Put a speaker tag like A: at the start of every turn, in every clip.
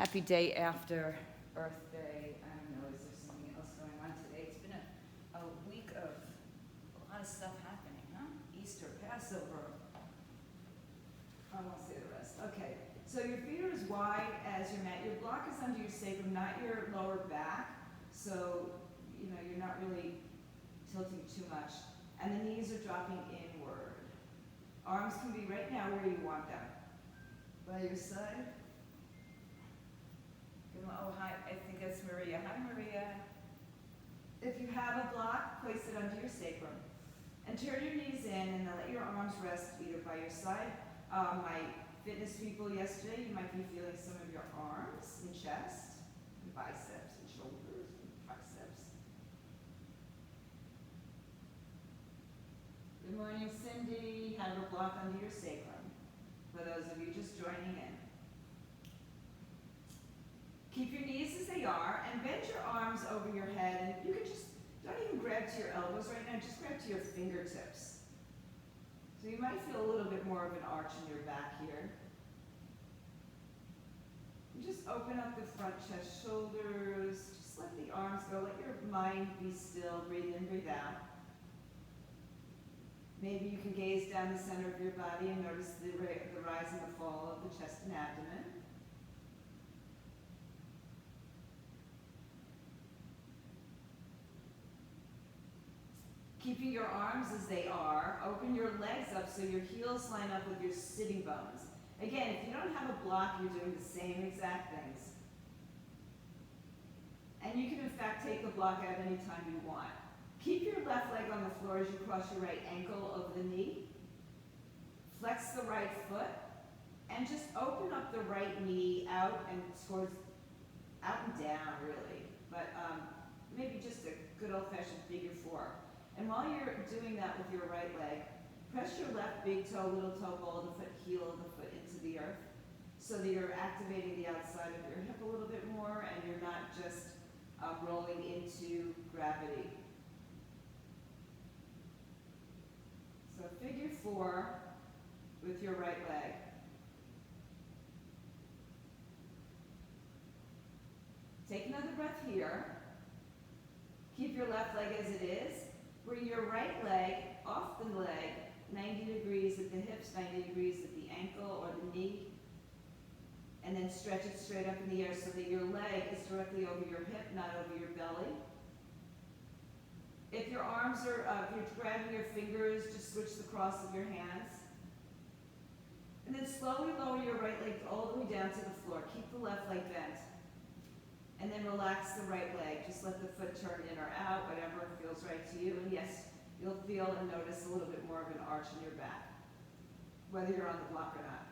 A: Happy day after Earth Day. I don't know, is there something else going on today? It's been a week of a lot of stuff happening, huh? Easter, Passover. I won't say the rest. Okay, so your feet are as wide as your mat. Your block is under your sacrum, not your lower back. So, you're not really tilting too much. And the knees are dropping inward. Arms can be right now where you want them. By your side. Oh, hi, I think that's Maria. Hi, Maria. If you have a block, place it under your sacrum. And turn your knees in and then let your arms rest either by your side. My fitness people yesterday, you might be feeling some of your arms and chest, and biceps and shoulders and triceps. Good morning, Cindy. Have a block under your sacrum. For those of you just joining in. Keep your knees as they are and bend your arms over your head. And you can just, don't even grab to your elbows right now, just grab to your fingertips. So you might feel a little bit more of an arch in your back here. And just open up the front chest, shoulders. Just let the arms go. Let your mind be still. Breathe in, breathe out. Maybe you can gaze down the center of your body and notice the rise and the fall of the chest and abdomen. Keeping your arms as they are, open your legs up so your heels line up with your sitting bones. Again, if you don't have a block, you're doing the same exact things. And you can, in fact, take the block out anytime you want. Keep your left leg on the floor as you cross your right ankle over the knee. Flex the right foot. And just open up the right knee out and down, really. But maybe just a good old-fashioned figure four. And while you're doing that with your right leg, press your left big toe, little toe, ball of the foot, heel of the foot into the earth so that you're activating the outside of your hip a little bit more and you're not just rolling into gravity. So figure four with your right leg. Take another breath here. Keep your left leg as it is. Bring your right leg off the leg, 90 degrees at the hips, 90 degrees at the ankle or the knee. And then stretch it straight up in the air so that your leg is directly over your hip, not over your belly. If your arms are, if you're grabbing your fingers, just switch the cross of your hands. And then slowly lower your right leg all the way down to the floor. Keep the left leg bent. And then relax the right leg. Just let the foot turn in or out, whatever feels right to you. And yes, you'll feel and notice a little bit more of an arch in your back, whether you're on the block or not.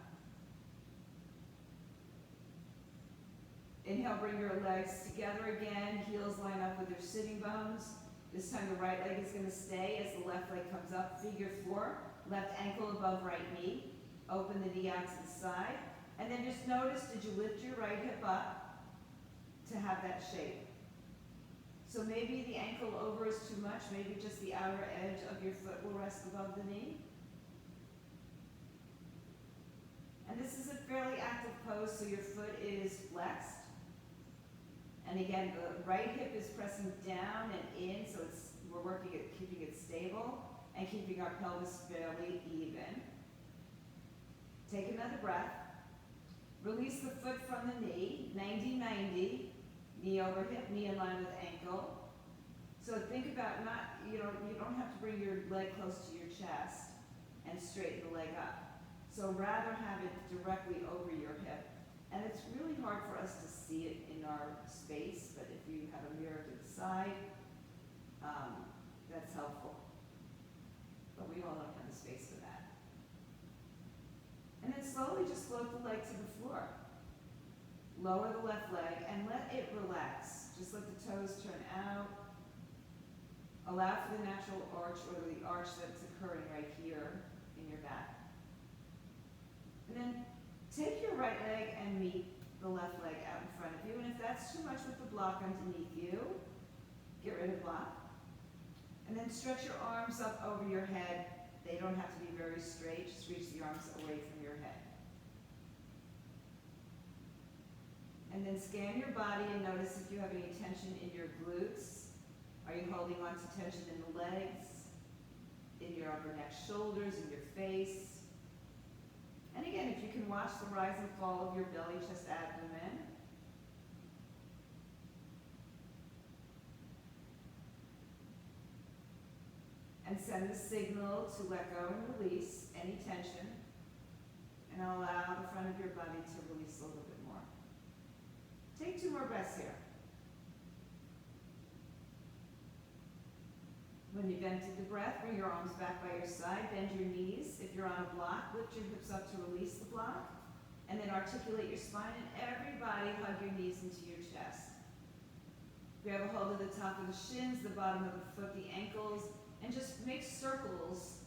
A: Inhale, bring your legs together again. Heels line up with your sitting bones. This time the right leg is going to stay as the left leg comes up. Figure four, left ankle above right knee. Open the knee out to the side. And then just notice, did you lift your right hip up to have that shape? So maybe the ankle over is too much. Maybe just the outer edge of your foot will rest above the knee. And this is a fairly active pose, so your foot is flexed. And again, the right hip is pressing down and in, so we're working at keeping it stable and keeping our pelvis fairly even. Take another breath. Release the foot from the knee, 90-90, knee over hip, knee in line with ankle. So think about you don't have to bring your leg close to your chest and straighten the leg up. So rather have it directly over your hip. And it's really hard for us to see it in our space, but if you have a mirror to the side, that's helpful. But we all don't have the space for that. And then slowly just float the leg to the floor. Lower the left leg and let it relax. Just let the toes turn out. Allow for the natural arch or the arch that's occurring right here in your back. And then take your right leg and meet the left leg out in front of you. And if that's too much with the block underneath you, get rid of block. And then stretch your arms up over your head. They don't have to be very straight. Just reach the arms away from your head. And then Then scan your body and notice if you have any tension in your glutes. Are you holding on to tension in the legs, in your upper neck, shoulders, in your face? And again, if you can watch the rise and fall of your belly, chest, abdomen. And send the signal to let go and release any tension. And allow the front of your body to release a little bit more. Take 2 more breaths here. When you've emptied the breath, bring your arms back by your side, bend your knees. If you're on a block, lift your hips up to release the block. And then articulate your spine, and everybody hug your knees into your chest. Grab a hold of the top of the shins, the bottom of the foot, the ankles, and just make circles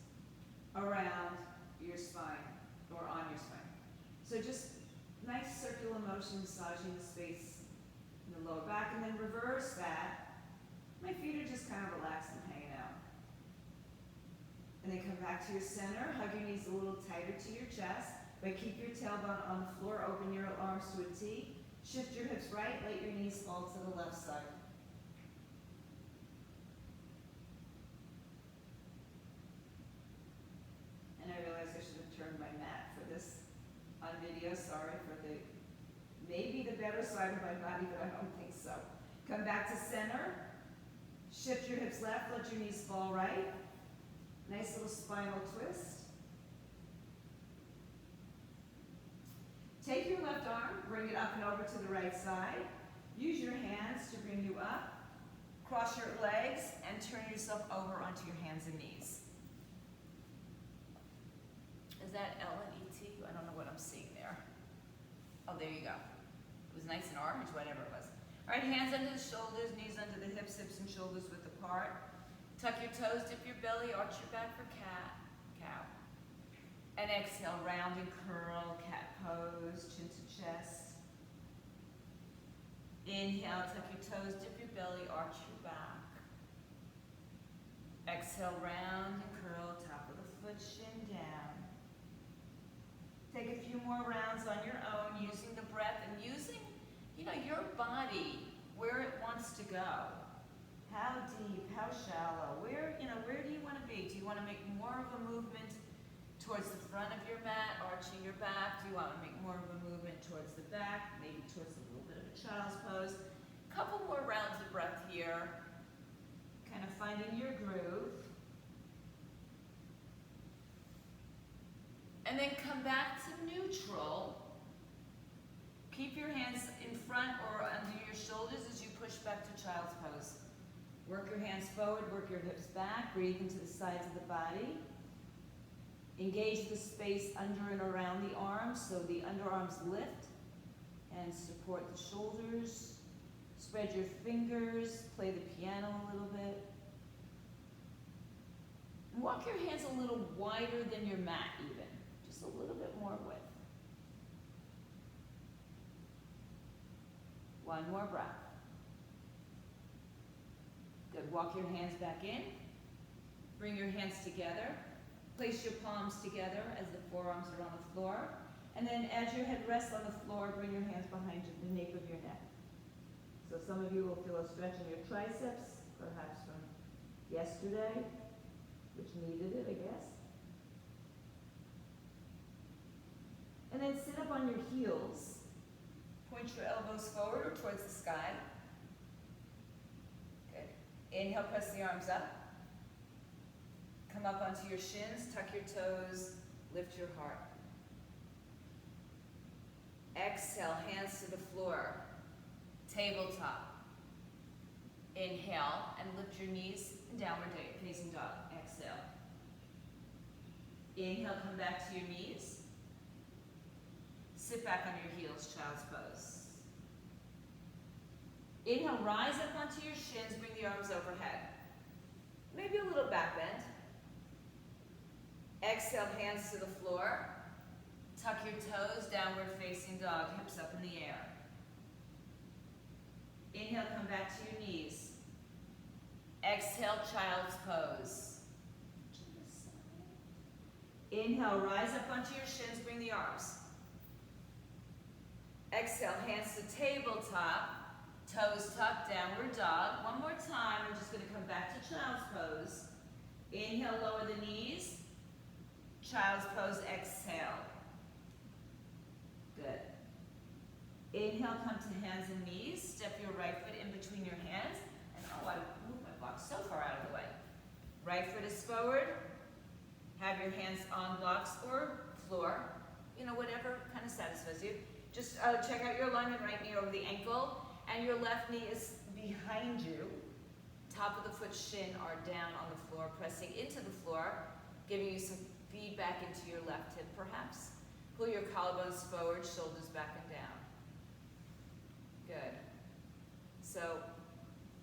A: around your spine, or on your spine. So just nice circular motion, massaging the space in the lower back, and then reverse that. My feet are just kind of relaxed and hanging out. And then come back to your center, hug your knees a little tighter to your chest, but keep your tailbone on the floor, open your arms to a T. Shift your hips right, let your knees fall to the left side. And I realize I should have turned my mat for this on video. Sorry for the, maybe the better side of my body, but I don't think so. Come back to center. Shift your hips left, let your knees fall right. Nice little spinal twist. Take your left arm, bring it up and over to the right side. Use your hands to bring you up. Cross your legs and turn yourself over onto your hands and knees. Is that L-N-E-T? I don't know what I'm seeing there. Oh, there you go. It was nice and orange, whatever it was. All right, hands under the shoulders, knees under the hips, hips and shoulders width apart. Tuck your toes, dip your belly, arch your back for cat, cow. And exhale, round and curl, cat pose, chin to chest. Inhale, tuck your toes, dip your belly, arch your back. Exhale, round and curl, top of the foot, shin down. Take a few more rounds on your own, using the breath and using, your body, where it wants to go. How deep, how shallow, where do you want to be? Do you want to make more of a movement towards the front of your mat, arching your back? Do you want to make more of a movement towards the back, maybe towards a little bit of a child's pose? Couple more rounds of breath here, kind of finding your groove. And then come back to neutral. Keep your hands in front or under your shoulders as you push back to child's pose. Work your hands forward, work your hips back, breathe into the sides of the body. Engage the space under and around the arms so the underarms lift and support the shoulders. Spread your fingers, play the piano a little bit. Walk your hands a little wider than your mat even, just a little bit more width. One more breath. Good, walk your hands back in. Bring your hands together. Place your palms together as the forearms are on the floor. And then as your head rests on the floor, bring your hands behind the nape of your neck. So some of you will feel a stretch in your triceps, perhaps from yesterday, which needed it, I guess. And then sit up on your heels. Point your elbows forward or towards the sky. Good. Inhale, press the arms up. Come up onto your shins, tuck your toes, lift your heart. Exhale, hands to the floor. Tabletop. Inhale and lift your knees, downward facing dog. Exhale. Inhale, come back to your knees. Sit back on your heels, child's pose. Inhale, rise up onto your shins, bring the arms overhead. Maybe a little back bend. Exhale, hands to the floor. Tuck your toes, downward facing dog, hips up in the air. Inhale, come back to your knees. Exhale, child's pose. Inhale, rise up onto your shins, bring the arms. Exhale, hands against the tabletop. Toes tucked, downward dog. One more time, we're just gonna come back to child's pose. Inhale, lower the knees. Child's pose, exhale. Good. Inhale, come to hands and knees. Step your right foot in between your hands. And oh, I moved my block so far out of the way. Right foot is forward. Have your hands on blocks or floor. You know, whatever kind of satisfies you. Just check out your lunge and right knee over the ankle. And your left knee is behind you. Top of the foot, shin are down on the floor, pressing into the floor, giving you some feedback into your left hip perhaps. Pull your collarbones forward, shoulders back and down. Good. So,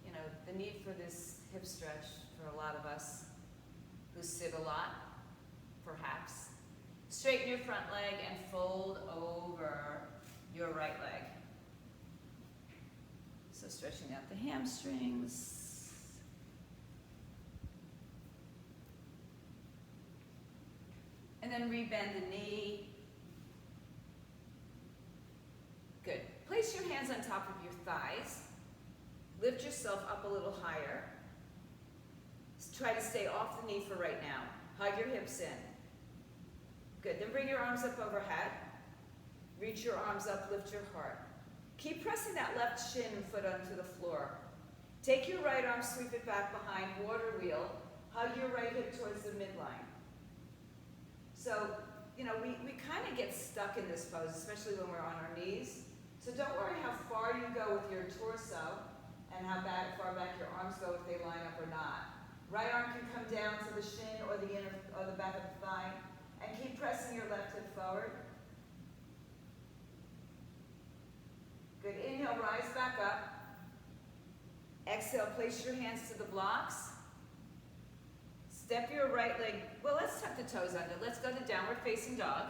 A: you know, the need for this hip stretch for a lot of us who sit a lot, perhaps. Straighten your front leg and fold over your right leg. So stretching out the hamstrings. And then rebend the knee. Good. Place your hands on top of your thighs. Lift yourself up a little higher. Try to stay off the knee for right now. Hug your hips in. Good. Then bring your arms up overhead. Reach your arms up, lift your heart. Keep pressing that left shin and foot onto the floor. Take your right arm, sweep it back behind, water wheel. Hug your right hip towards the midline. So, you know, we kind of get stuck in this pose, especially when we're on our knees. So don't worry how far you go with your torso and how far back your arms go if they line up or not. Right arm can come down to the shin or the back of the thigh. And keep pressing your left hip forward. Good. Inhale, rise back up. Exhale, place your hands to the blocks. Step your right leg. Well, let's tuck the toes under. Let's go to downward facing dog.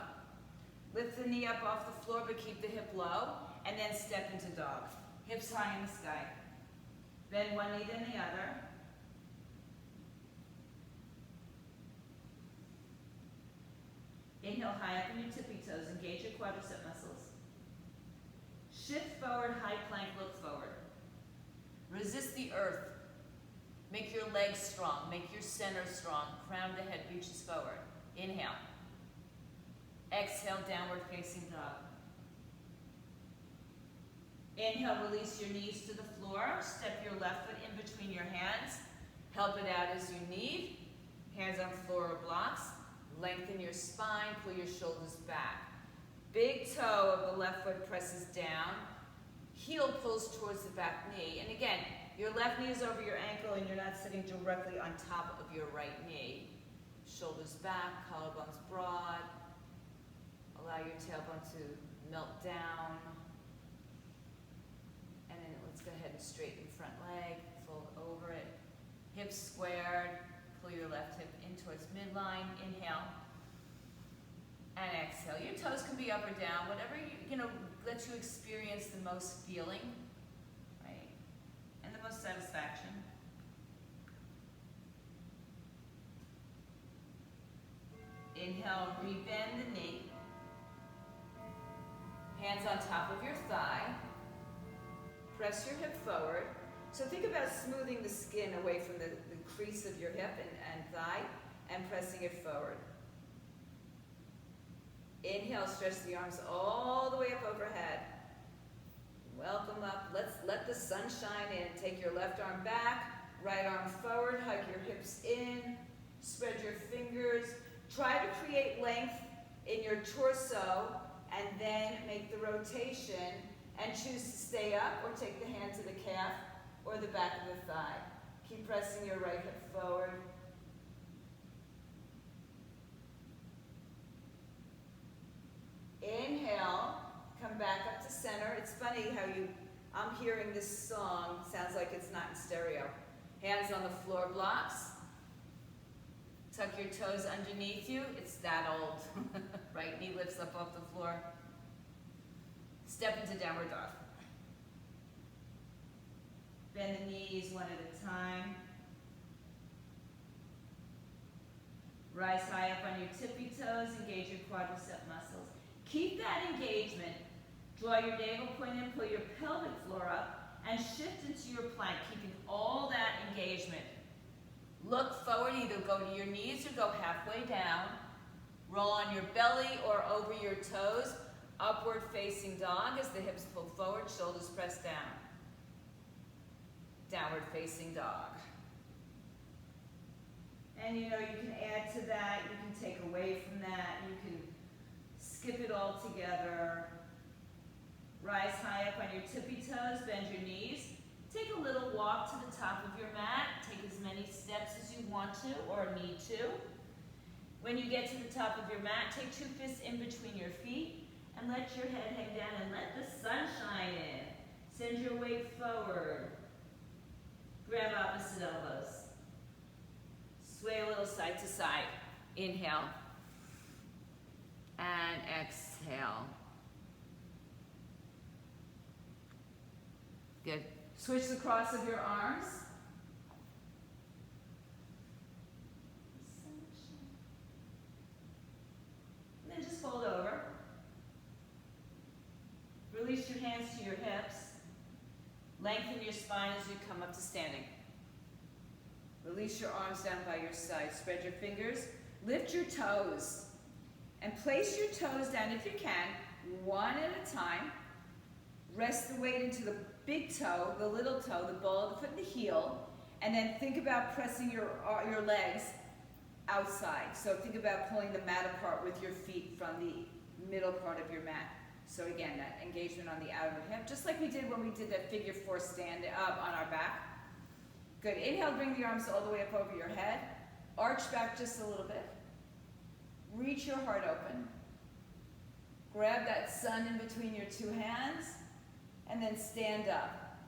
A: Lift the knee up off the floor, but keep the hip low. And then step into dog. Hips high in the sky. Bend one knee, then the other. Inhale, high up on your tippy toes. Engage your quadricep muscles. Shift forward, high plank, look forward. Resist the earth. Make your legs strong. Make your center strong. Crown of the head reaches forward. Inhale. Exhale, downward facing dog. Inhale, release your knees to the floor. Step your left foot in between your hands. Help it out as you need. Hands on floor or blocks. Lengthen your spine, pull your shoulders back. Big toe of the left foot presses down. Heel pulls towards the back knee. And again, your left knee is over your ankle and you're not sitting directly on top of your right knee. Shoulders back, collarbones broad. Allow your tailbone to melt down. And then let's go ahead and straighten front leg, fold over it. Hips squared. Pull your left hip in towards midline. Inhale. And exhale. Your toes can be up or down, whatever lets you experience the most feeling, right? And the most satisfaction. Inhale, rebend the knee. Hands on top of your thigh. Press your hip forward. So think about smoothing the skin away from the crease of your hip and thigh and pressing it forward. Inhale, stretch the arms all the way up overhead. Welcome up. Let's let the sun shine in. Take your left arm back, right arm forward, hug your hips in, spread your fingers. Try to create length in your torso and then make the rotation and choose to stay up or take the hand to the calf or the back of the thigh. Keep pressing your right hip forward. Inhale, come back up to center. It's funny how I'm hearing this song, sounds like it's not in stereo. Hands on the floor blocks. Tuck your toes underneath you. It's that old. Right knee lifts up off the floor. Step into downward dog. Bend the knees one at a time. Rise high up on your tippy toes. Engage your quadricep muscles. Keep that engagement. Draw your navel point in, pull your pelvic floor up, and shift into your plank, keeping all that engagement. Look forward, either go to your knees or go halfway down. Roll on your belly or over your toes. Upward facing dog as the hips pull forward, shoulders press down. Downward facing dog. And you know, you can add to that, you can take away from that, you can skip it all together. Rise high up on your tippy toes, bend your knees. Take a little walk to the top of your mat. Take as many steps as you want to or need to. When you get to the top of your mat, take 2 fists in between your feet and let your head hang down and let the sun shine in. Send your weight forward. Grab opposite elbows. Sway a little side to side. Inhale. And exhale. Good. Switch the cross of your arms. And then just fold over. Release your hands to your hips. Lengthen your spine as you come up to standing. Release your arms down by your side. Spread your fingers. Lift your toes. And place your toes down, if you can, one at a time. Rest the weight into the big toe, the little toe, the ball of the foot, and the heel. And then think about pressing your legs outside. So think about pulling the mat apart with your feet from the middle part of your mat. So again, that engagement on the outer hip, just like we did when we did that figure 4 stand up on our back. Good. Inhale, bring the arms all the way up over your head. Arch back just a little bit. Reach your heart open. Grab that sun in between your 2 hands. And then stand up.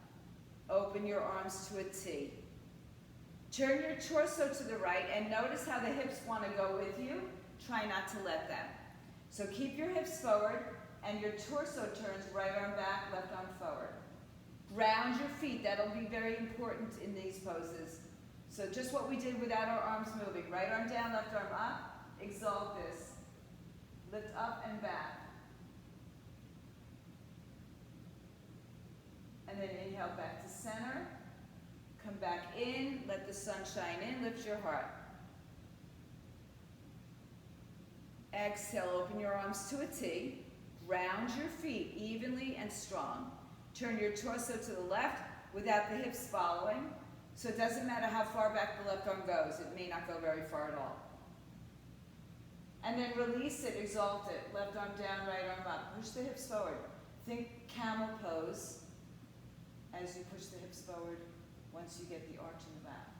A: Open your arms to a T. Turn your torso to the right and notice how the hips want to go with you. Try not to let them. So keep your hips forward and your torso turns right arm back, left arm forward. Ground your feet. That'll be very important in these poses. So just what we did without our arms moving. Right arm down, left arm up. Exalt this. Lift up and back. And then inhale back to center. Come back in. Let the sun shine in. Lift your heart. Exhale. Open your arms to a T. Ground your feet evenly and strong. Turn your torso to the left without the hips following. So it doesn't matter how far back the left arm goes. It may not go very far at all. And then release it. Exalt it. Left arm down, right arm up. Push the hips forward. Think camel pose. As you push the hips forward, once you get the arch in the back.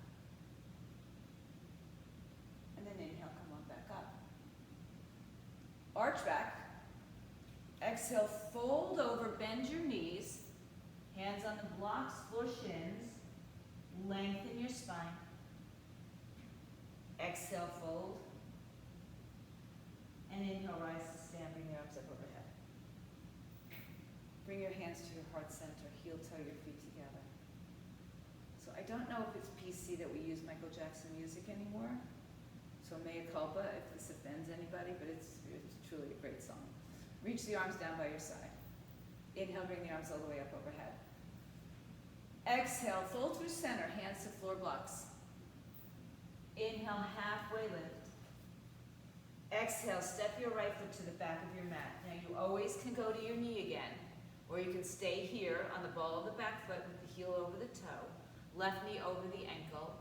A: And then inhale, come on back up. Arch back. Exhale, fold over, bend your knees. Hands on the blocks, floor shins. Lengthen your spine. Exhale, fold. And inhale, rise to stand, bring your arms up overhead. Bring your hands to your heart center, heel toe your feet together. So I don't know if it's PC that we use Michael Jackson music anymore. So mea culpa if this offends anybody, but it's truly a great song. Reach the arms down by your side. Inhale, bring the arms all the way up overhead. Exhale, fold through center, hands to floor blocks. Inhale, halfway lift. Exhale, step your right foot to the back of your mat. Now you always can go to your knee again. Or you can stay here on the ball of the back foot with the heel over the toe, left knee over the ankle.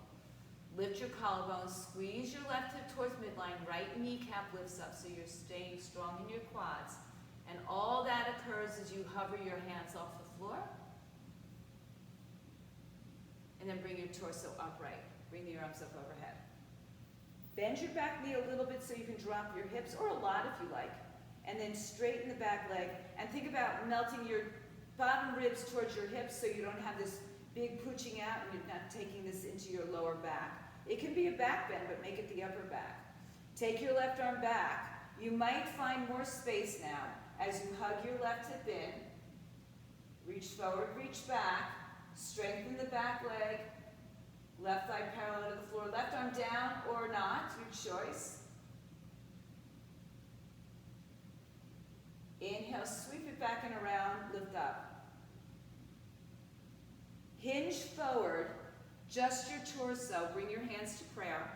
A: Lift your collarbone, squeeze your left hip towards midline, right kneecap lifts up so you're staying strong in your quads. And all that occurs as you hover your hands off the floor. And then bring your torso upright. Bring the arms up overhead. Bend your back knee a little bit so you can drop your hips, or a lot if you like. And then straighten the back leg. And think about melting your bottom ribs towards your hips so you don't have this big pooching out and you're not taking this into your lower back. It can be a back bend, but make it the upper back. Take your left arm back. You might find more space now as you hug your left hip in. Reach forward, reach back. Strengthen the back leg. Left thigh parallel to the floor. Left arm down or not, your choice. Inhale, sweep it back and around, lift up. Hinge forward, just your torso. Bring your hands to prayer.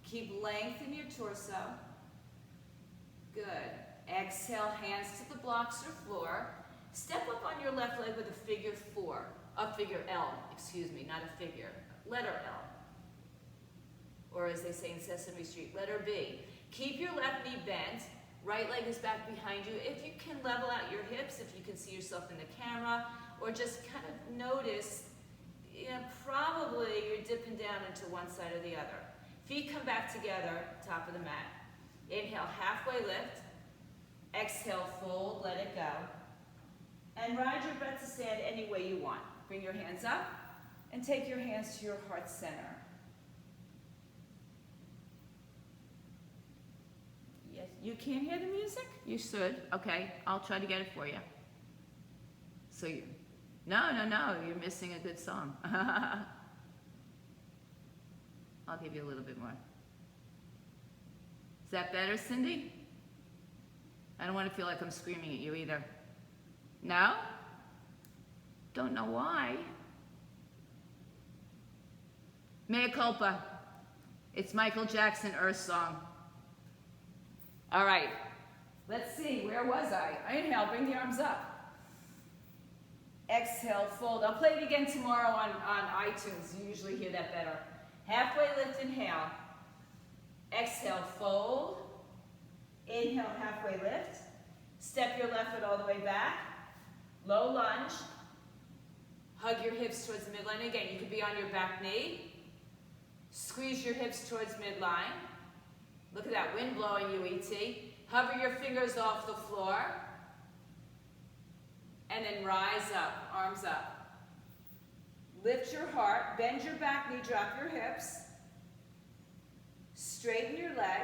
A: Keep length in your torso. Good. Exhale, hands to the blocks or floor. Step up on your left leg with a figure 4. A figure L, excuse me, not a figure. Letter L. Or as they say in Sesame Street, letter B. Keep your left knee bent. Right leg is back behind you. If you can level out your hips, if you can see yourself in the camera, or just kind of notice, probably you're dipping down into one side or the other. Feet come back together, top of the mat. Inhale, halfway lift. Exhale, fold, let it go. And ride your breath to stand any way you want. Bring your hands up and take your hands to your heart center. Yes, you can't hear the music? You should. Okay, I'll try to get it for you. So you, no, you're missing a good song. I'll give you a little bit more. Is that better, Cindy? I don't want to feel like I'm screaming at you either. No? Don't know why. Mea culpa. It's Michael Jackson, Earth Song. All right. Let's see, where was I? Inhale, bring the arms up. Exhale, fold. I'll play it again tomorrow on iTunes. You usually hear that better. Halfway lift, inhale. Exhale, fold. Inhale, halfway lift. Step your left foot all the way back. Low lunge. Hug your hips towards the midline. Again, you could be on your back knee. Squeeze your hips towards midline. Look at that wind blowing you, E.T. Hover your fingers off the floor. And then rise up, arms up. Lift your heart, bend your back knee, drop your hips. Straighten your leg.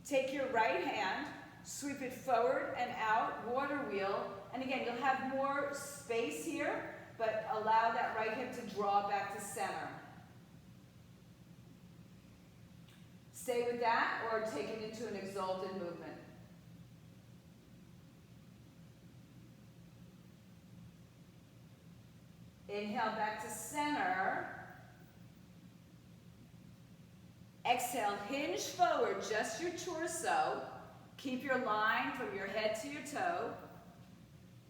A: Take your right hand, sweep it forward and out, water wheel. And again, you'll have more space here, but allow that right hip to draw back to center. Stay with that or take it into an exalted movement. Inhale back to center. Exhale, hinge forward, just your torso. Keep your line from your head to your toe.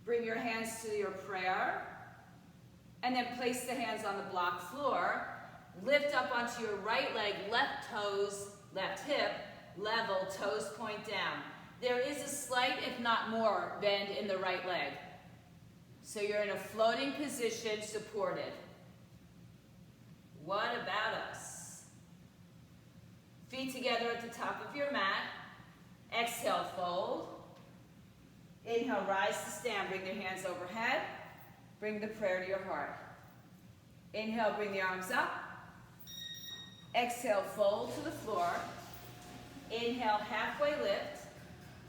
A: Bring your hands to your prayer. And then place the hands on the block floor. Lift up onto your right leg, left toes, left hip, level, toes point down. There is a slight, if not more, bend in the right leg. So you're in a floating position, supported. What about us? Feet together at the top of your mat. Exhale, fold. Inhale, rise to stand. Bring the hands overhead. Bring the prayer to your heart. Inhale, bring the arms up. Exhale, fold to the floor. Inhale, halfway lift.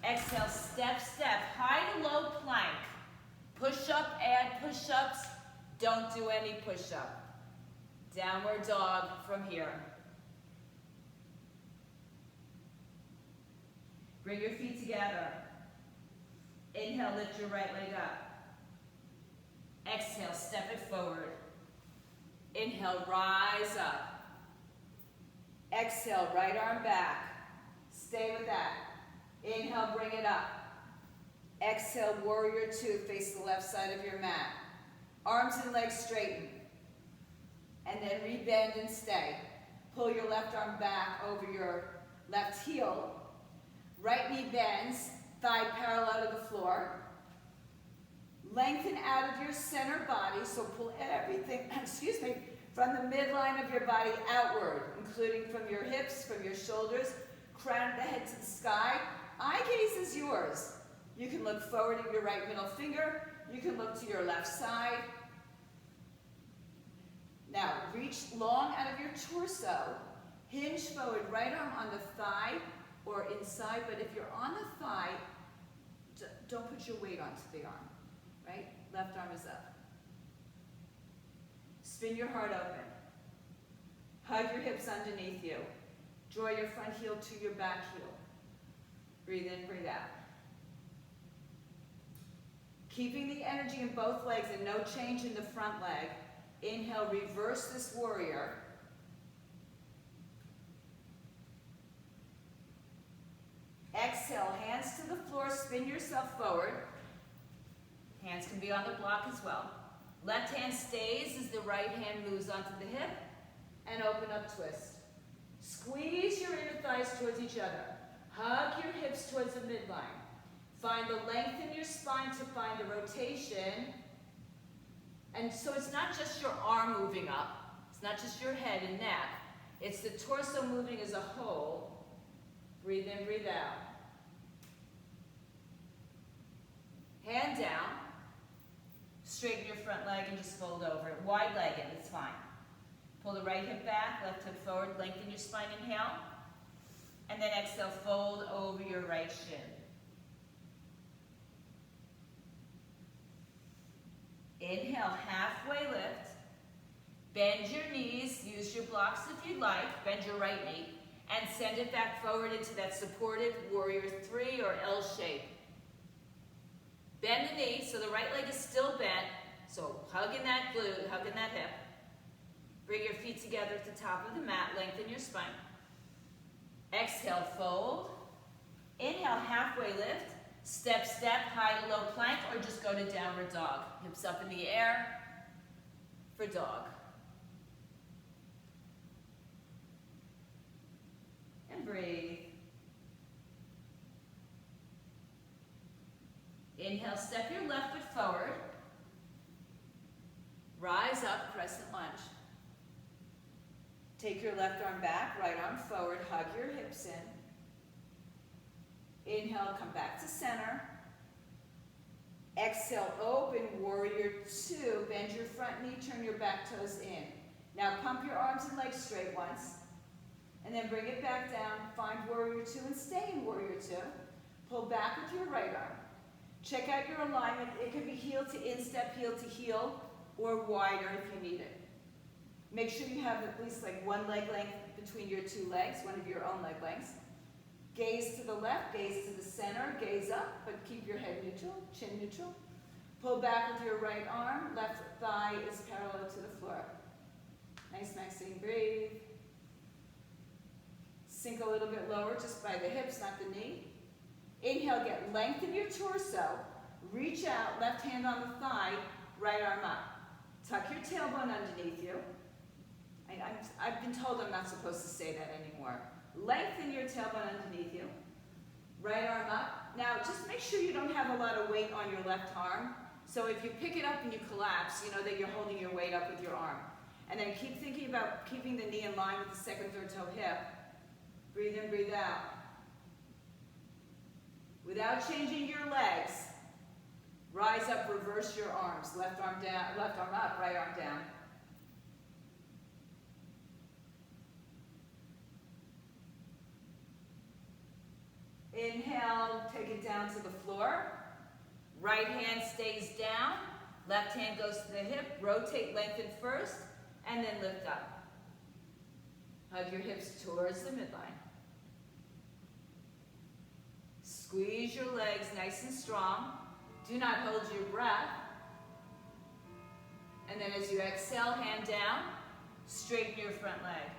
A: Exhale, step, step. High to low plank. Push up, add push-ups. Don't do any push-up. Downward dog from here. Bring your feet together. Inhale, lift your right leg up. Exhale, step it forward. Inhale, rise up. Exhale, right arm back. Stay with that. Inhale, bring it up. Exhale, warrior 2, face the left side of your mat. Arms and legs straighten. And then rebend and stay. Pull your left arm back over your left heel. Right knee bends, thigh parallel to the floor. Lengthen out of your center body, so pull everything, from the midline of your body outward, including from your hips, from your shoulders, crown of the head to the sky. Eye gaze is yours. You can look forward at your right middle finger. You can look to your left side. Now, reach long out of your torso. Hinge forward, right arm on the thigh or inside, but if you're on the thigh, don't put your weight onto the arm, right? Left arm is up. Spin your heart open. Hug your hips underneath you. Draw your front heel to your back heel. Breathe in, breathe out. Keeping the energy in both legs and no change in the front leg. Inhale, reverse this warrior. Exhale, hands to the floor, spin yourself forward. Hands can be on the block as well. Left hand stays as the right hand moves onto the hip, and open up twist. Squeeze your inner thighs towards each other. Hug your hips towards the midline. Find the length in your spine to find the rotation. And so it's not just your arm moving up. It's not just your head and neck. It's the torso moving as a whole. Breathe in, breathe out. Hand down. Straighten your front leg and just fold over it. Wide-legged, it's fine. Pull the right hip back, left hip forward, lengthen your spine, inhale. And then exhale, fold over your right shin. Inhale, halfway lift. Bend your knees, use your blocks if you'd like. Bend your right knee. And send it back forward into that supported warrior 3 or L shape. Bend the knee so the right leg is still bent. So hugging that glute, hugging that hip. Bring your feet together at the top of the mat, lengthen your spine. Exhale, fold. Inhale, halfway lift. Step, step, high to low plank, or just go to downward dog. Hips up in the air for dog. And breathe. Inhale, step your left foot forward. Rise up, crescent lunge. Take your left arm back, right arm forward, hug your hips in. Inhale, come back to center. Exhale, open, warrior 2. Bend your front knee, turn your back toes in. Now pump your arms and legs straight once. And then bring it back down. Find warrior 2 and stay in warrior 2. Pull back with your right arm. Check out your alignment. It could be heel to instep, heel to heel, or wider if you need it. Make sure you have at least like one leg length between your 2 legs, one of your own leg lengths. Gaze to the left, gaze to the center, gaze up, but keep your head neutral, chin neutral. Pull back with your right arm, left thigh is parallel to the floor. Nice, Maxine, breathe. Sink a little bit lower just by the hips, not the knee. Inhale, get length in your torso. Reach out, left hand on the thigh, right arm up. Tuck your tailbone underneath you. I've been told I'm not supposed to say that anymore. Lengthen your tailbone underneath you. Right arm up. Now, just make sure you don't have a lot of weight on your left arm. So if you pick it up and you collapse, you know that you're holding your weight up with your arm. And then keep thinking about keeping the knee in line with the second, third toe hip. Breathe in, breathe out. Without changing your legs, rise up, reverse your arms. Left arm down, left arm up, right arm down. Inhale, take it down to the floor. Right hand stays down. Left hand goes to the hip. Rotate, lengthen first, and then lift up. Hug your hips towards the midline. Squeeze your legs nice and strong. Do not hold your breath. And then as you exhale, hand down, straighten your front leg.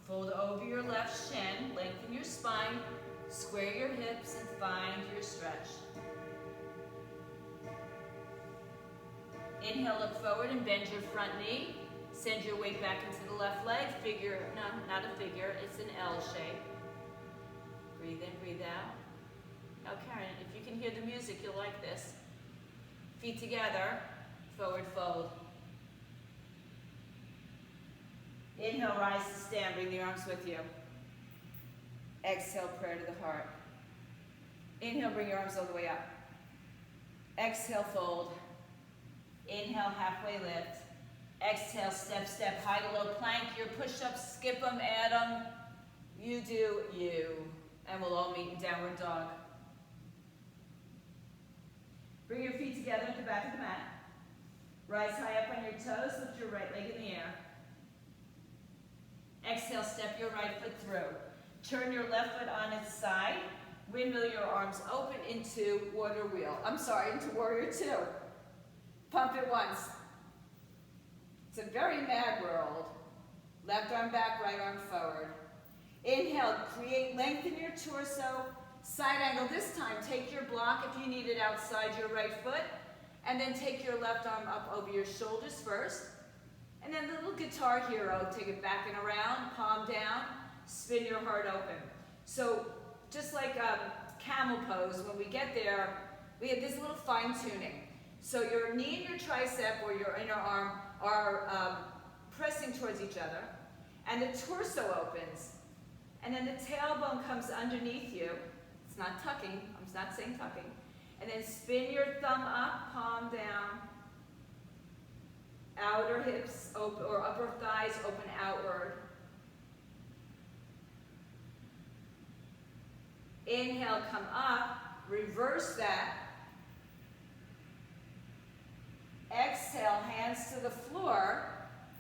A: Fold over your left shin, lengthen your spine, square your hips, and find your stretch. Inhale, look forward and bend your front knee. Send your weight back into the left leg. Figure, no, not a figure, it's an L shape. Breathe in, breathe out. Now Karen, if you can hear the music, you'll like this. Feet together, forward fold. Inhale, rise to stand, bring the arms with you. Exhale, prayer to the heart. Inhale, bring your arms all the way up. Exhale, fold. Inhale, halfway lift. Exhale, step, step, high to low plank. Your push-ups, skip them, add them. You do you. And we'll all meet in downward dog. Bring your feet together at the back of the mat. Rise high up on your toes, lift your right leg in the air. Exhale, step your right foot through. Turn your left foot on its side. Windmill your arms open into into warrior two. Pump it once. It's a very mad world. Left arm back, right arm forward. Inhale, lengthen your torso. Side angle this time. Take your block if you need it outside your right foot. And then take your left arm up over your shoulders first. And then the little guitar hero, take it back and around, palm down, spin your heart open. So just like camel pose, when we get there, we have this little fine tuning. So your knee and your tricep or your inner arm are pressing towards each other. And the torso opens. And then the tailbone comes underneath you. It's not tucking. I'm not saying tucking. And then spin your thumb up, palm down. Outer hips open, or upper thighs open outward. Inhale, come up. Reverse that. Exhale, hands to the floor.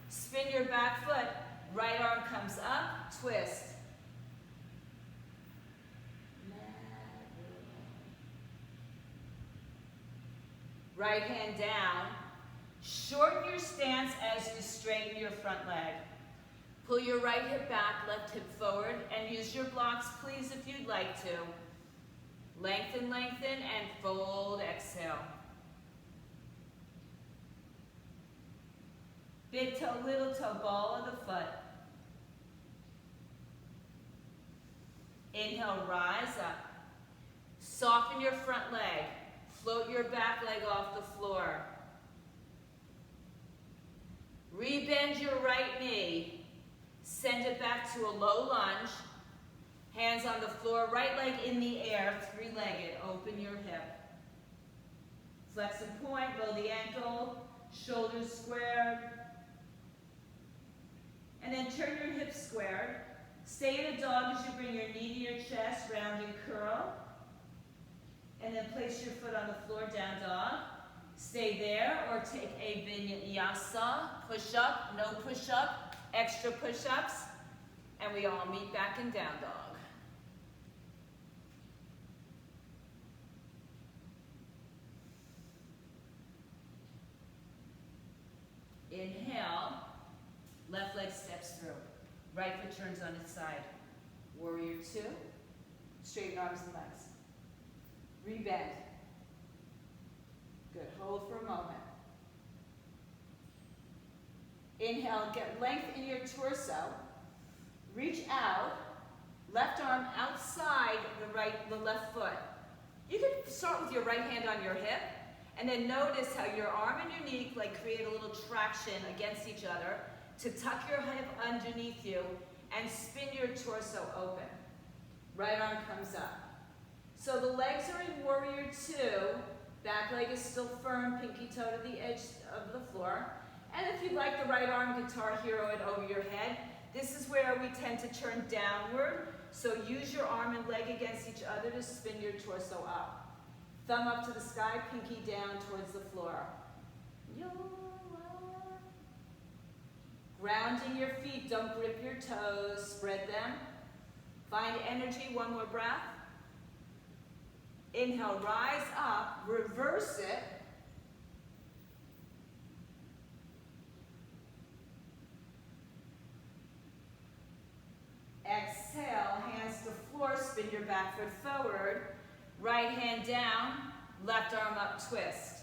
A: Spin your back foot. Right arm comes up, twist. Right hand down. Shorten your stance as you straighten your front leg. Pull your right hip back, left hip forward, and use your blocks, please, if you'd like to. Lengthen, lengthen, and fold, exhale. Big toe, little toe, ball of the foot. Inhale, rise up. Soften your front leg. Float your back leg off the floor. Rebend your right knee. Send it back to a low lunge. Hands on the floor, right leg in the air, three-legged. Open your hip. Flex and point, roll the ankle, shoulders squared. And then turn your hips squared. Stay in a dog as you bring your knee to your chest, round and curl. And then place your foot on the floor, down dog. Stay there or take a vinyasa, push up, no push up, extra push-ups. And we all meet back in down dog. Inhale, left leg steps through. Right foot turns on its side. Warrior two, straighten arms and legs. Rebend. Good, hold for a moment. Inhale, get length in your torso. Reach out, left arm outside the left foot. You can start with your right hand on your hip, and then notice how your arm and your knee create a little traction against each other to tuck your hip underneath you and spin your torso open. Right arm comes up. So the legs are in warrior two. Back leg is still firm, pinky toe to the edge of the floor. And if you'd like the right arm guitar hero it over your head, this is where we tend to turn downward. So use your arm and leg against each other to spin your torso up. Thumb up to the sky, pinky down towards the floor. Grounding your feet, don't grip your toes, spread them. Find energy, one more breath. Inhale, rise up, reverse it. Exhale, hands to floor, spin your back foot forward. Right hand down, left arm up, twist.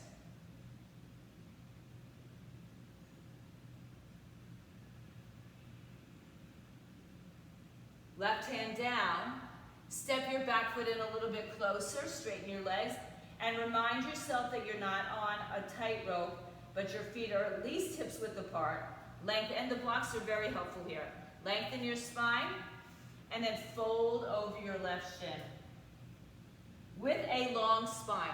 A: Left hand down, step your back foot in a little bit closer, straighten your legs, and remind yourself that you're not on a tightrope, but your feet are at least hips width apart. Length, and the blocks are very helpful here. Lengthen your spine, and then fold over your left shin. With a long spine.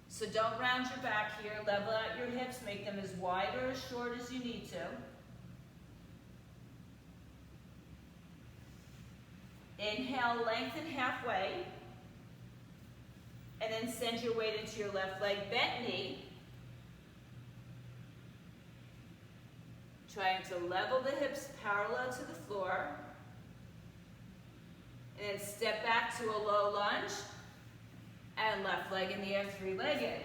A: So don't round your back here, level out your hips, make them as wide or as short as you need to. Inhale, lengthen halfway, and then send your weight into your left leg, bent knee. Trying to level the hips parallel to the floor. then step back to a low lunge. And left leg in the air, three-legged.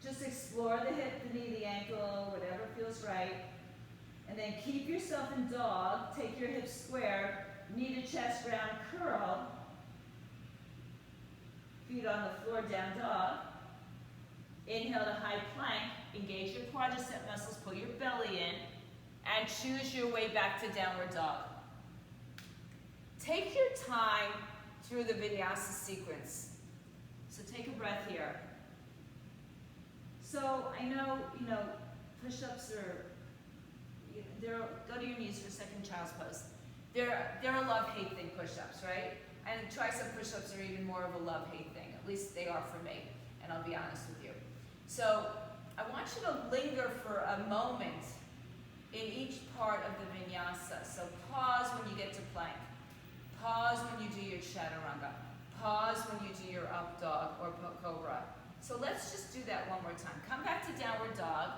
A: Just explore the hip, the knee, the ankle, whatever feels right. And then keep yourself in dog. Take your hips square, knee to chest, round curl. Feet on the floor, down dog. Inhale to high plank. Engage your quadricep muscles, pull your belly in, and choose your way back to downward dog. Take your time through the vinyasa sequence. So take a breath here. So I know, push-ups are, go to your knees for second child's pose. They're a love-hate thing, push-ups, right? And tricep push-ups are even more of a love-hate thing. At least they are for me, and I'll be honest with you. So I want you to linger for a moment in each part of the vinyasa. So pause when you get to plank. Pause when you do your chaturanga. Pause when you do your up dog or cobra. So let's just do that one more time. Come back to downward dog.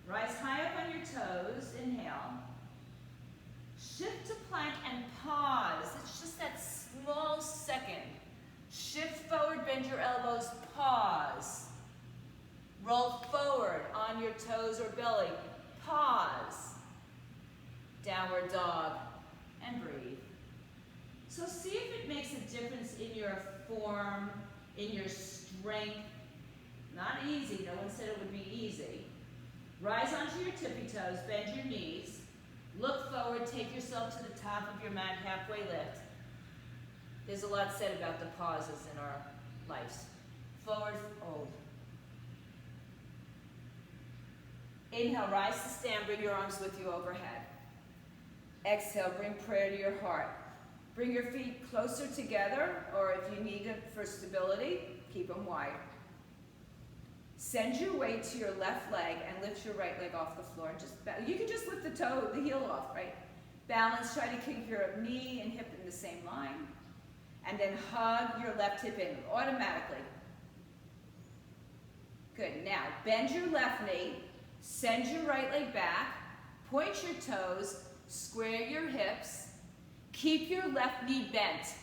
A: Rise high up on your toes. Inhale. Shift to plank and pause. It's just that small second. Shift forward, bend your elbows, pause. Roll forward on your toes or belly. Pause. Downward dog, and breathe. So see if it makes a difference in your form, in your strength. Not easy, no one said it would be easy. Rise onto your tippy toes, bend your knees. Look forward, take yourself to the top of your mat, halfway lift. There's a lot said about the pauses in our lives. Forward fold. Inhale, rise to stand, bring your arms with you overhead. Exhale, bring prayer to your heart. Bring your feet closer together, or if you need it for stability, keep them wide. Send your weight to your left leg and lift your right leg off the floor. You can just lift the heel off, right? Balance, try to keep your knee and hip in the same line. And then hug your left hip in automatically. Good, now bend your left knee, send your right leg back, point your toes, square your hips, keep your left knee bent.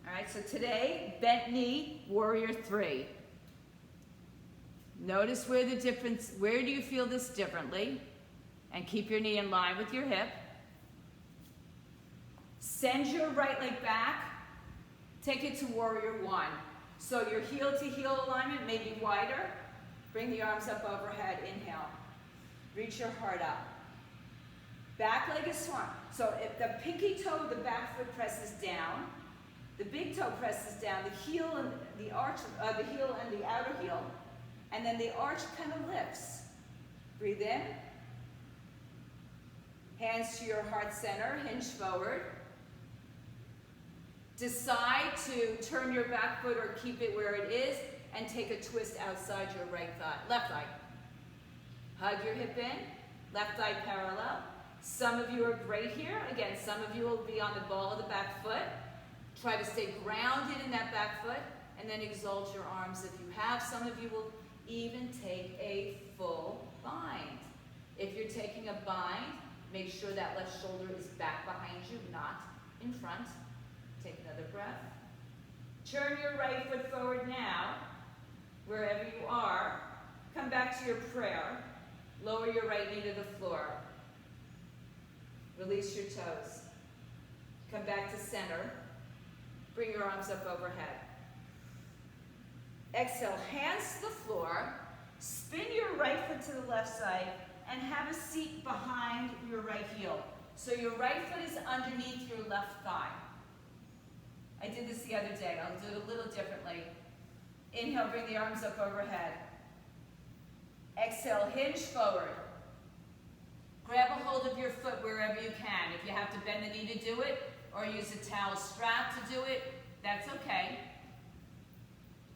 A: All right, so today, bent knee, warrior 3. Notice where do you feel this differently? And keep your knee in line with your hip. Send your right leg back, take it to warrior 1. So your heel to heel alignment may be wider. Bring the arms up overhead, inhale. Reach your heart up. Back leg is swung. So if the pinky toe of the back foot presses down, the big toe presses down, the heel and the arch, the heel and the outer heel, and then the arch kind of lifts. Breathe in. Hands to your heart center, hinge forward. Decide to turn your back foot or keep it where it is and take a twist outside your left thigh. Hug your hip in, left thigh parallel. Some of you are great here. Again, some of you will be on the ball of the back foot. Try to stay grounded in that back foot and then exalt your arms if you have. Some of you will even take a full bind. If you're taking a bind, make sure that left shoulder is back behind you, not in front. Take another breath. Turn your right foot forward now, wherever you are. Come back to your prayer. Lower your right knee to the floor. Release your toes. Come back to center. Bring your arms up overhead. Exhale, hands to the floor. Spin your right foot to the left side and have a seat behind your right heel. So your right foot is underneath your left thigh. I did this the other day. I'll do it a little differently. Inhale, bring the arms up overhead. Exhale, hinge forward. Grab a hold of your foot wherever you can. If you have to bend the knee to do it, or use a towel strap to do it, that's okay.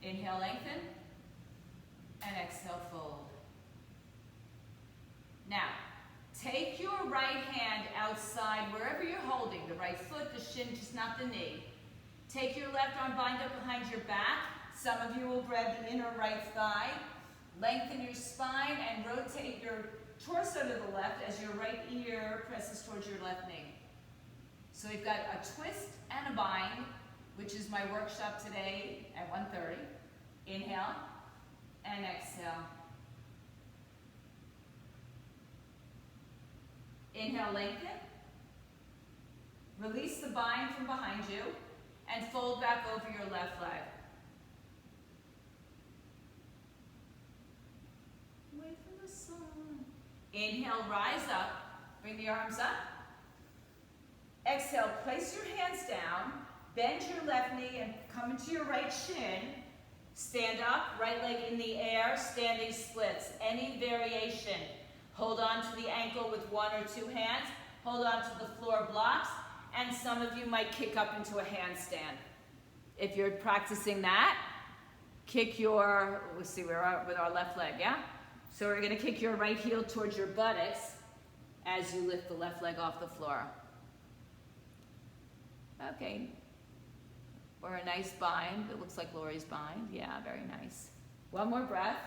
A: Inhale, lengthen, and exhale, fold. Now, take your right hand outside wherever you're holding, the right foot, the shin, just not the knee. Take your left arm, bind up behind your back. Some of you will grab the inner right thigh. Lengthen your spine and rotate your torso to the left as your right ear presses towards your left knee. So we've got a twist and a bind, which is my workshop today at 1:30. Inhale and exhale. Inhale, lengthen. Release the bind from behind you and fold back over your left leg. Wait for the sun. Inhale, rise up. Bring the arms up. Exhale, place your hands down. Bend your left knee and come into your right shin. Stand up, right leg in the air, standing splits. Any variation. Hold on to the ankle with one or two hands. Hold on to the floor blocks. And some of you might kick up into a handstand. If you're practicing that, kick your, we'll see, we're with our left leg, yeah? So we're gonna kick your right heel towards your buttocks as you lift the left leg off the floor. Okay. Or a nice bind. It looks like Lori's bind. Yeah, very nice. One more breath.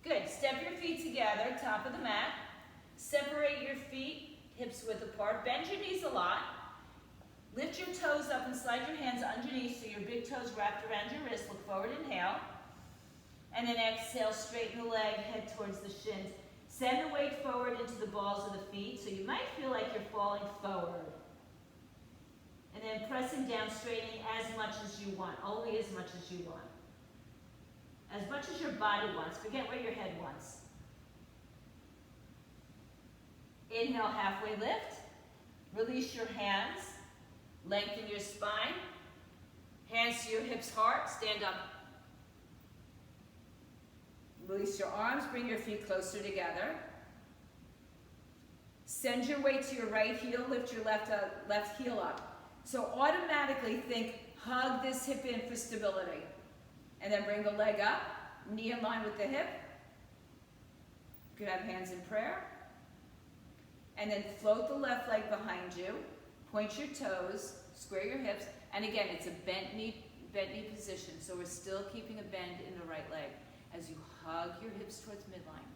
A: Good. Step your feet together, top of the mat. Separate your feet, hips width apart. Bend your knees a lot. Lift your toes up and slide your hands underneath so your big toes wrapped around your wrist. Look forward, inhale. And then exhale, straighten the leg, head towards the shins. Send the weight forward into the balls of the feet, so you might feel like you're falling forward. And then pressing down, straightening as much as you want, only as much as you want. As much as your body wants, forget what your head wants. Inhale, halfway lift. Release your hands. Lengthen your spine. Hands to your hips, heart. Stand up. Release your arms. Bring your feet closer together. Send your weight to your right heel. Lift your left heel up. So automatically think, hug this hip in for stability. And then bring the leg up. Knee in line with the hip. You could have hands in prayer. And then float the left leg behind you. Point your toes, square your hips, and again, it's a bent knee position, so we're still keeping a bend in the right leg as you hug your hips towards midline.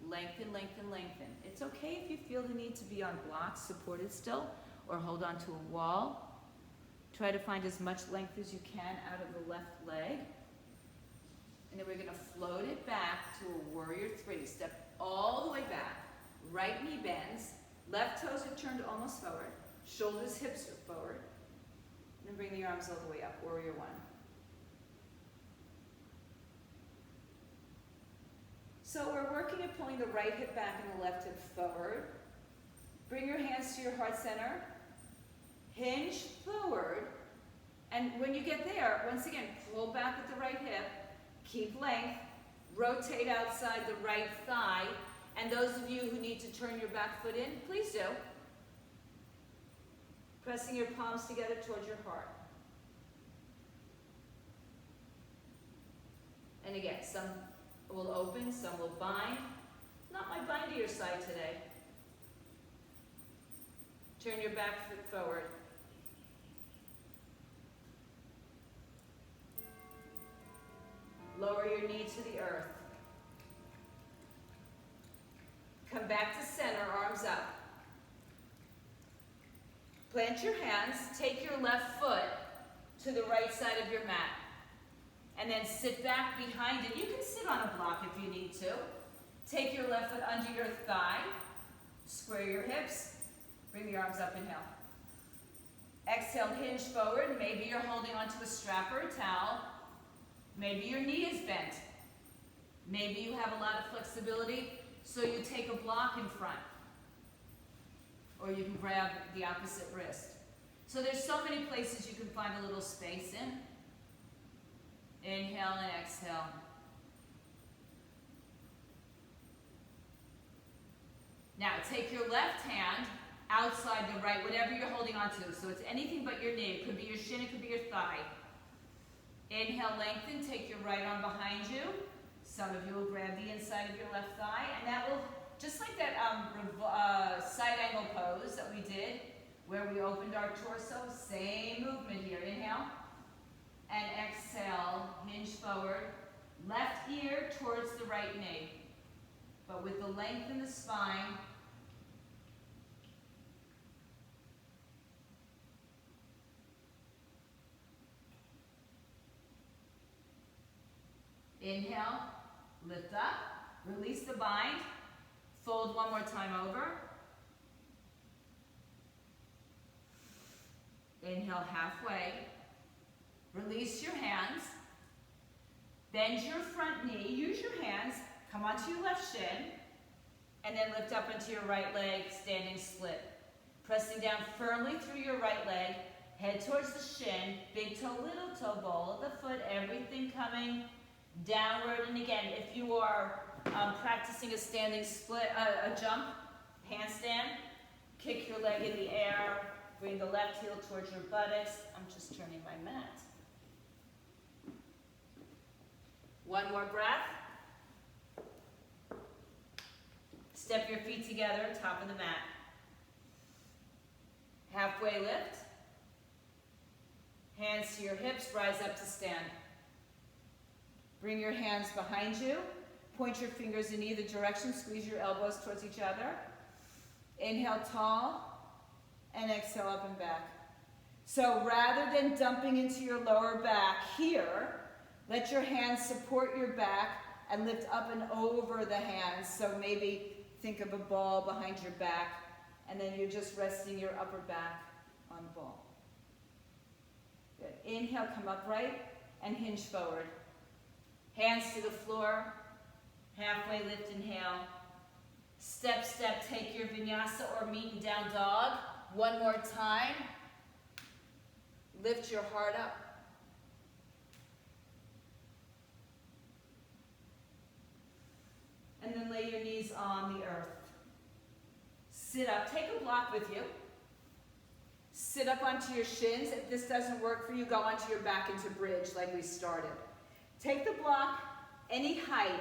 A: Lengthen, lengthen, lengthen. It's okay if you feel the need to be on blocks, supported still, or hold on to a wall. Try to find as much length as you can out of the left leg. And then we're gonna float it back to a warrior three. Step all the way back. Right knee bends, left toes are turned almost forward. Shoulders, hips are forward. And then bring the arms all the way up, warrior one. So we're working at pulling the right hip back and the left hip forward. Bring your hands to your heart center. Hinge forward. And when you get there, once again, pull back with the right hip. Keep length. Rotate outside the right thigh. And those of you who need to turn your back foot in, please do. Pressing your palms together towards your heart. And again, some will open, some will bind. Not my bind to your side today. Turn your back foot forward. Lower your knee to the earth. Come back to center, arms up. Plant your hands, take your left foot to the right side of your mat. And then sit back behind it. You can sit on a block if you need to. Take your left foot under your thigh. Square your hips. Bring the arms up, inhale. Exhale, hinge forward. Maybe you're holding onto a strap or a towel. Maybe your knee is bent. Maybe you have a lot of flexibility, so you take a block in front. Or you can grab the opposite wrist. So there's so many places you can find a little space in. Inhale and exhale. Now take your left hand outside the right, whatever you're holding on to. So it's anything but your knee. It could be your shin, it could be your thigh. Inhale, lengthen, take your right arm behind you. Some of you will grab the inside of your left thigh, and that will, just like that side angle pose that we did, where we opened our torso, same movement here. Inhale, and exhale, hinge forward. Left ear towards the right knee. but with the length in the spine. Inhale, lift up, release the bind, fold one more time over. Inhale halfway, release your hands, bend your front knee, use your hands, come onto your left shin, and then lift up into your right leg, standing split. Pressing down firmly through your right leg, head towards the shin, big toe, little toe, ball of the foot, everything coming downward. And again, if you are practicing a standing split, a jump, handstand, kick your leg in the air, bring the left heel towards your buttocks. I'm just turning my mat. One more breath. Step your feet together, top of the mat. Halfway lift. Hands to your hips, rise up to stand. Bring your hands behind you. Point your fingers in either direction. Squeeze your elbows towards each other. Inhale tall, and exhale up and back. So rather than dumping into your lower back here, let your hands support your back and lift up and over the hands. So maybe think of a ball behind your back, and then you're just resting your upper back on the ball. Good. Inhale, come upright and hinge forward. Hands to the floor, halfway lift, inhale. Step, step, take your vinyasa or meet and down dog. One more time. Lift your heart up. And then lay your knees on the earth. Sit up, take a block with you. Sit up onto your shins. If this doesn't work for you, go onto your back into bridge like we started. Take the block any height,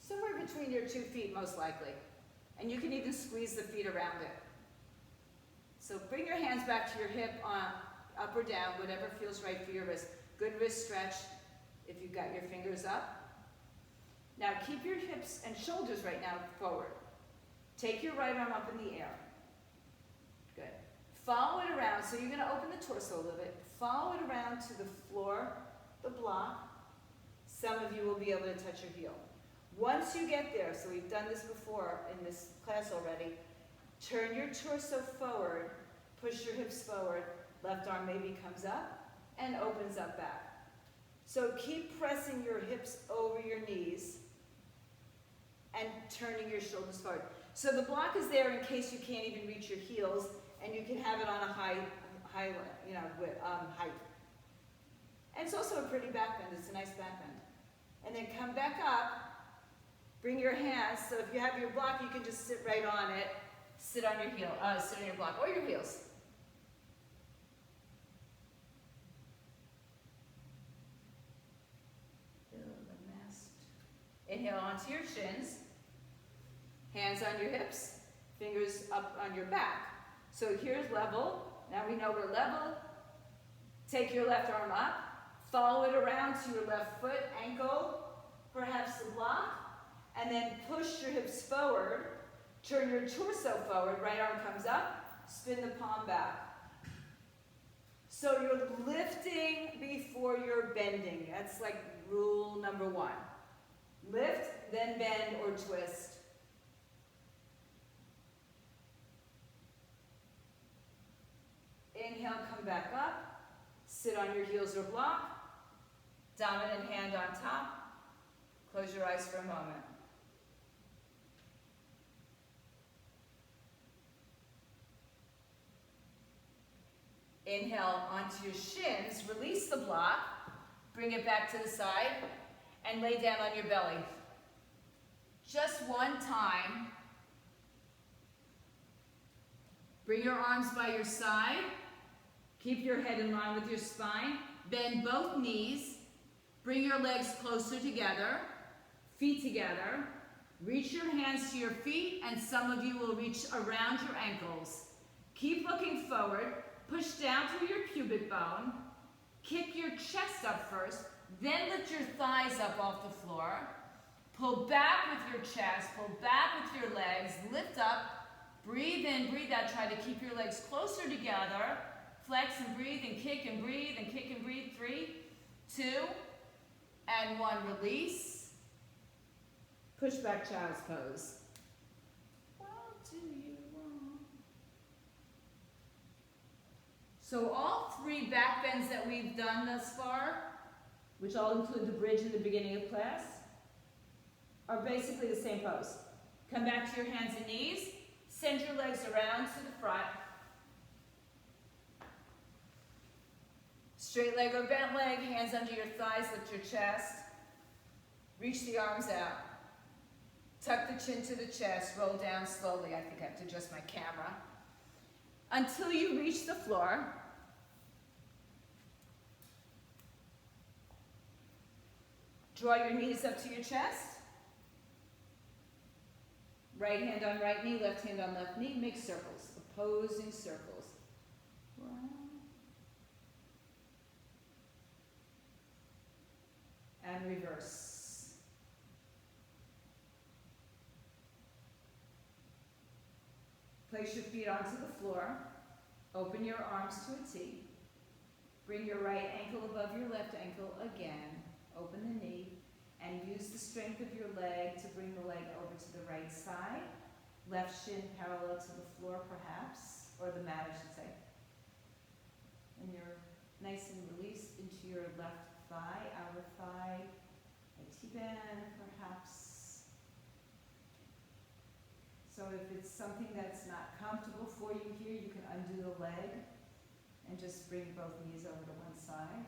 A: somewhere between your 2 feet most likely. And you can even squeeze the feet around it. So bring your hands back to your hip, up or down, whatever feels right for your wrist. Good wrist stretch if you've got your fingers up. Now keep your hips and shoulders right now forward. Take your right arm up in the air. Good. Follow it around, so you're going to open the torso a little bit. Follow it around to the floor, the block. Some of you will be able to touch your heel. Once you get there, so we've done this before in this class already, turn your torso forward, push your hips forward, left arm maybe comes up and opens up back. So keep pressing your hips over your knees and turning your shoulders forward. So the block is there in case you can't even reach your heels, and you can have it on a height. And it's also a pretty back bend. It's a nice back bend. And then come back up. Bring your hands. So if you have your block, you can just sit right on it. Sit on your heel. Sit on your block or your heels. Inhale onto your shins. Hands on your hips. Fingers up on your back. So here's level. Now we know we're level. Take your left arm up. Follow it around to your left foot, ankle, perhaps the block. And then push your hips forward. Turn your torso forward. Right arm comes up. Spin the palm back. So you're lifting before you're bending. That's like rule number 1. Lift, then bend or twist. Inhale, come back up. Sit on your heels or block. Dominant hand on top. Close your eyes for a moment. Inhale onto your shins. Release the block. Bring it back to the side. And lay down on your belly. Just one time. Bring your arms by your side. Keep your head in line with your spine. Bend both knees. Bring your legs closer together. Feet together. Reach your hands to your feet, and some of you will reach around your ankles. Keep looking forward. Push down through your pubic bone. Kick your chest up first. Then lift your thighs up off the floor.
B: Pull back with your chest, pull back with your legs, lift up, breathe in, breathe out. Try to keep your legs closer together. Flex and breathe and kick and breathe and kick and breathe. 3, 2, and 1. Release. Push back child's pose. What do you want? So all 3 back bends that we've done thus far, which all include the bridge in the beginning of class, are basically the same pose. Come back to your hands and knees. Send your legs around to the front. Straight leg or bent leg, hands under your thighs, lift your chest. Reach the arms out. Tuck the chin to the chest, roll down slowly. I think I have to adjust my camera. Until you reach the floor. Draw your knees up to your chest. Right hand on right knee, left hand on left knee. Make circles, opposing circles. 1. And reverse. Place your feet onto the floor. Open your arms to a T. Bring your right ankle above your left ankle again. Open the knee. And use the strength of your leg to bring the leg over to the right side. Left shin parallel to the floor perhaps, or the mat I should say. And you're nice and released into your left thigh, outer thigh, a T-bend perhaps. So if it's something that's not comfortable for you here, you can undo the leg and just bring both knees over to one side.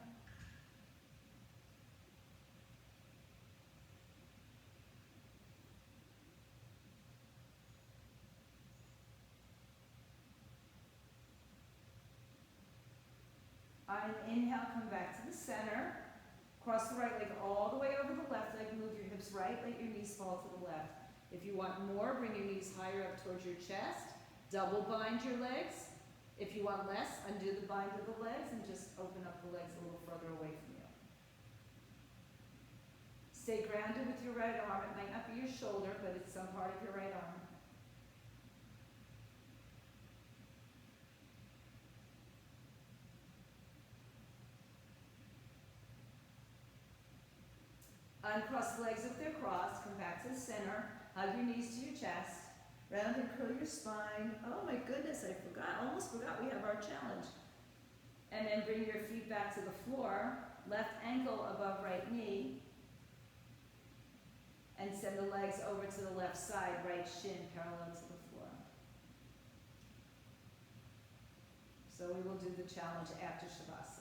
B: On an inhale, come back to the center. Cross the right leg all the way over the left leg. Move your hips right. Let your knees fall to the left. If you want more, bring your knees higher up towards your chest. Double bind your legs. If you want less, undo the bind of the legs and just open up the legs a little further away from you. Stay grounded with your right arm. It might not be your shoulder, but it's some part of your right arm. Uncross the legs if they're crossed. Come back to the center. Hug your knees to your chest. Round and curl your spine. Oh my goodness, I almost forgot we have our challenge. And then bring your feet back to the floor. Left ankle above right knee. And send the legs over to the left side. Right shin parallel to the floor. So we will do the challenge after Shavasana.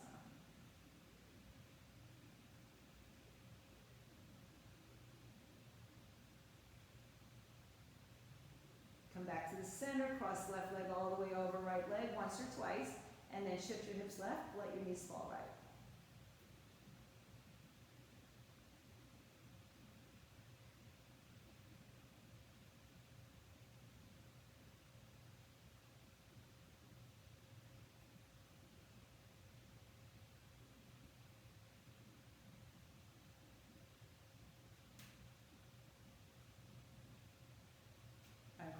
B: Come back to the center, cross left leg all the way over right leg once or twice, and then shift your hips left, let your knees fall right.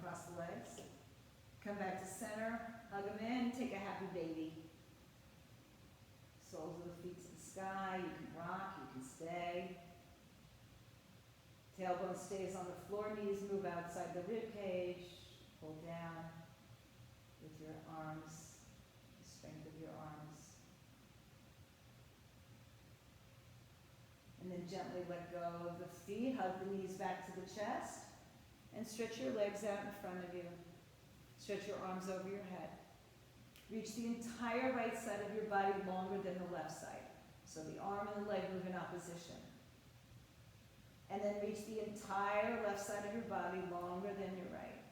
B: Cross the legs. Come back to center. Hug them in. Take a happy baby. Soles of the feet to the sky. You can rock. You can stay. Tailbone stays on the floor. Knees move outside the rib cage. Pull down with your arms. The strength of your arms. And then gently let go of the feet. Hug the knees back to the chest. And stretch your legs out in front of you. Stretch your arms over your head. Reach the entire right side of your body longer than the left side. So the arm and the leg move in opposition. And then reach the entire left side of your body longer than your right.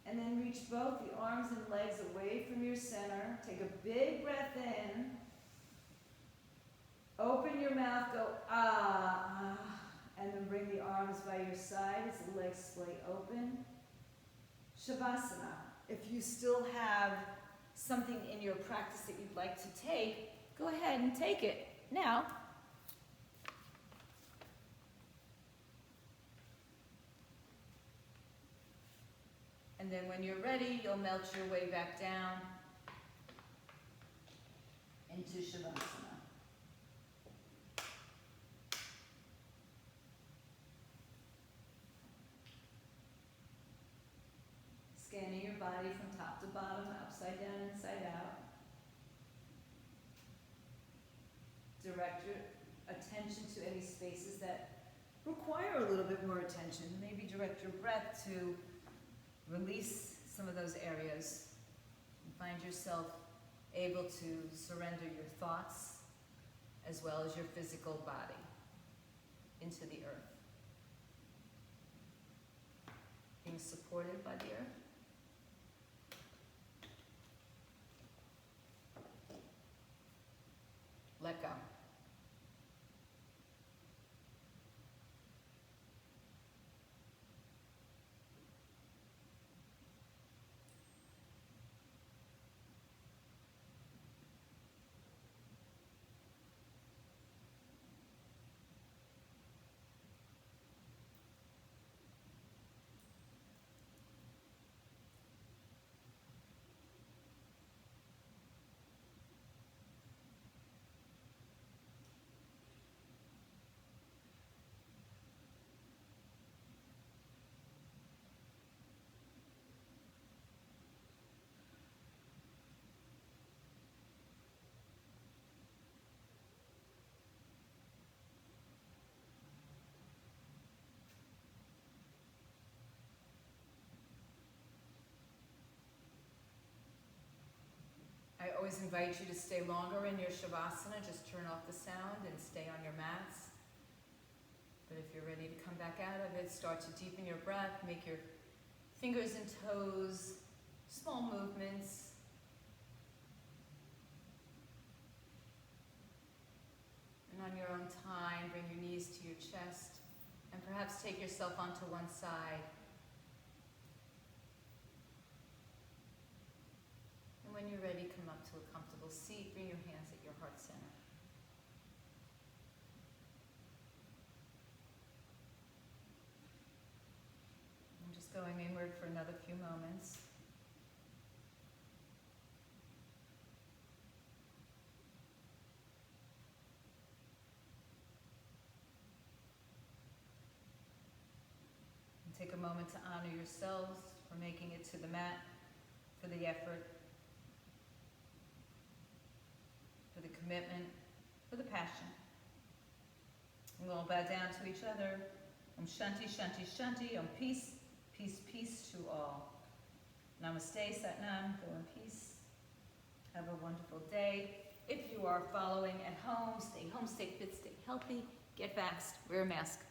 B: And then reach both the arms and legs away from your center. Take a big breath in. Open your mouth, go ah. And then bring the arms by your side as the legs splay open. Shavasana. If you still have something in your practice that you'd like to take, go ahead and take it. Now, And then when you're ready, you'll melt your way back down into Shavasana. Scanning your body from top to bottom, upside down, inside out. Direct your attention to any spaces that require a little bit more attention. Maybe direct your breath to release some of those areas and find yourself able to surrender your thoughts as well as your physical body into the earth. Being supported by the earth. Let go. I always invite you to stay longer in your Shavasana. Just turn off the sound and stay on your mats. But if you're ready to come back out of it, start to deepen your breath. Make your fingers and toes small movements. And on your own time, bring your knees to your chest and perhaps take yourself onto one side. And when you're ready, come up to a comfortable seat. Bring your hands at your heart center. I'm just going inward for another few moments. And take a moment to honor yourselves for making it to the mat, for the effort, for the commitment, for the passion. And we'll bow down to each other. Om Shanti, Shanti, Shanti. Om peace, peace, peace to all. Namaste, Satnam. Go in peace. Have a wonderful day. If you are following at home, stay fit, stay healthy, get vaxxed, wear a mask.